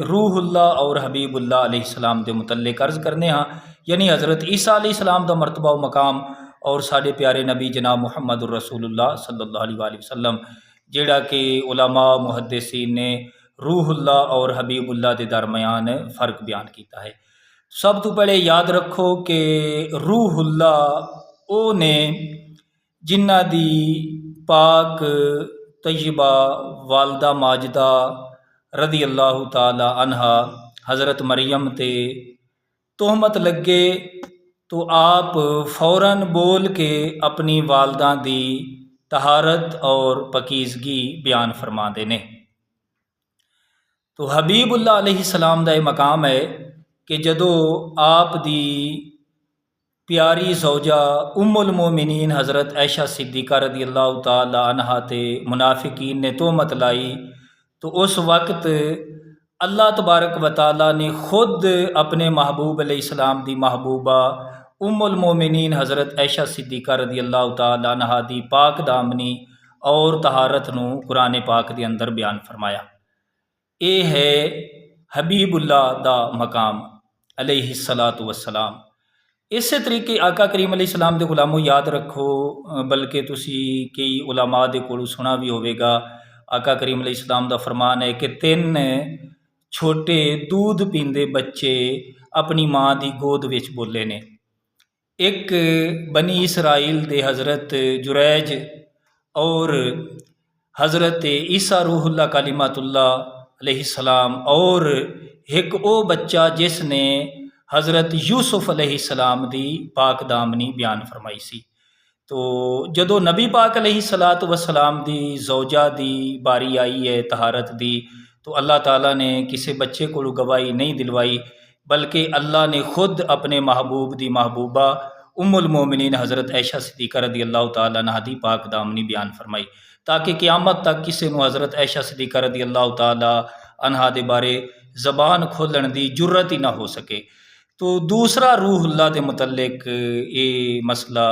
روح اللہ اور حبیب اللہ علیہ السلام دے متعلق عرض کرنے ہاں، یعنی حضرت عیسیٰ علیہ السلام دا مرتبہ و مقام اور ساڈے پیارے نبی جناب محمد الرسول اللہ صلی اللہ علیہ وآلہ وسلم جیڑا کہ علماء محدثین نے روح اللہ اور حبیب اللہ دے درمیان فرق بیان کیتا ہے۔ سب تو پہلے یاد رکھو کہ روح اللہ او نے جنہ دی پاک طیبہ والدہ ماجدہ رضی اللہ تعالی عنہا حضرت مریم تے تہمت لگے تو آپ فوراً بول کے اپنی والدہ دی طہارت اور پاکیزگی بیان فرما دینے۔ تو حبیب اللہ علیہ السلام دا یہ مقام ہے کہ جدو آپ دی پیاری زوجہ ام المومنین حضرت عائشہ صدیقہ رضی اللہ تعالی عنہا تے منافقین نے تہمت لائی تو اس وقت اللہ تبارک و تعالیٰ نے خود اپنے محبوب علیہ السلام دی محبوبہ ام المومنین حضرت عائشہ صدیقہ رضی اللہ تعالی عنہا دی پاک دامنی اور طہارت نو قرآن پاک دے اندر بیان فرمایا۔ اے ہے حبیب اللہ دا مقام علیہ الصلاۃ والسلام۔ اسی طریقے آقا کریم علیہ السلام دے غلاموں یاد رکھو، بلکہ تسی کئی علماء دے کولوں سنا بھی ہوئے گا، آقا کریم علیہ السلام دا فرمان ہے کہ 3 چھوٹے دودھ پیندے بچے اپنی ماں دی گود وچ بولے نے۔ ایک بنی اسرائیل دے حضرت جریج اور حضرت عیسیٰ روح اللہ کلمۃ اللہ علیہ السلام، اور ایک او بچہ جس نے حضرت یوسف علیہ السلام دی پاک دامنی بیان فرمائی سی۔ تو جدو نبی پاک علیہ الصلاۃ والسلام دی زوجہ دی باری آئی ہے طہارت دی، تو اللہ تعالیٰ نے کسی بچے کو گواہی نہیں دلوائی، بلکہ اللہ نے خود اپنے محبوب دی محبوبہ ام المومنین حضرت عائشہ صدیقہ رضی اللہ تعالیٰ عنہا دی پاک دامنی بیان فرمائی، تاکہ قیامت تک کسی نو حضرت عائشہ صدیقہ رضی اللہ تعالیٰ عنہا دے بارے زبان کھولن دی جرت ہی نہ ہو سکے۔ تو دوسرا روح اللہ دے متعلق یہ مسئلہ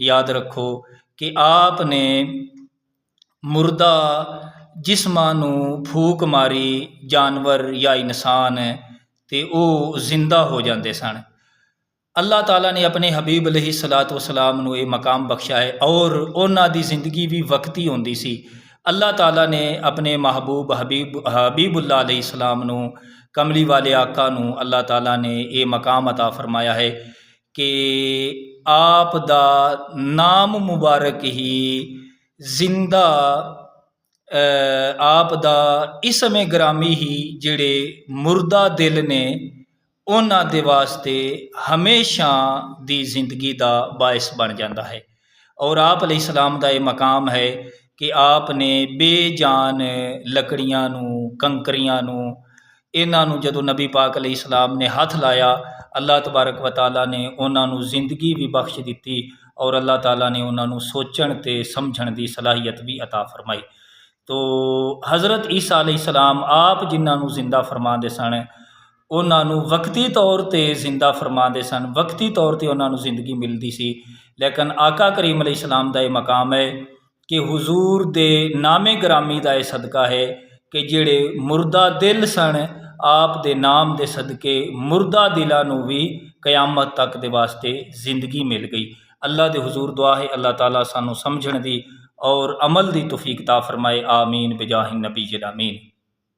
یاد رکھو کہ آپ نے مردہ جسمانو پھوک ماری جانور یا انسان تے او زندہ ہو جاندے سن۔ اللہ تعالیٰ نے اپنے حبیب علیہ الصلاۃ والسلام نو یہ مقام بخشا ہے، اور انہاں دی زندگی بھی وقتی ہوندی سی۔ اللہ تعالیٰ نے اپنے محبوب حبیب اللہ علیہ السلام نو کملی والے آقا نو اللہ تعالیٰ نے یہ مقام عطا فرمایا ہے کہ آپ دا نام مبارک ہی زندہ آپ دا اسم گرامی ہی جڑے مردہ دل نے انہاں دے واسطے ہمیشہ دی زندگی دا باعث بن جاندہ ہے۔ اور آپ علیہ السلام دا یہ مقام ہے کہ آپ نے بے جان لکڑیاں نو کنکریاں نو انہاں نو جدو نبی پاک علیہ السلام نے ہاتھ لایا، اللہ تبارک و تعالیٰ نے انہاں نو زندگی بھی بخش دیتی، اور اللہ تعالیٰ نے انہاں نو سوچن تے سمجھن دی صلاحیت بھی عطا فرمائی۔ تو حضرت عیسیٰ علیہ السلام آپ جنہاں نو زندہ فرما دے سن، انہاں نو وقتی طور تے زندہ فرما دے سن، وقتی طور تے انہاں نو زندگی ملدی سی، لیکن آقا کریم علیہ السلام دا یہ مقام ہے کہ حضور دے نام گرامی دا یہ صدقہ ہے کہ جڑے مردہ دل سن، آپ دے نام دے صدقے مردہ دلاں نو بھی قیامت تک دے واسطے زندگی مل گئی۔ اللہ دے حضور دعا ہے اللہ تعالیٰ سانو سمجھن دی اور عمل دی توفیق عطا فرمائے، آمین بجاہ النبی الامین۔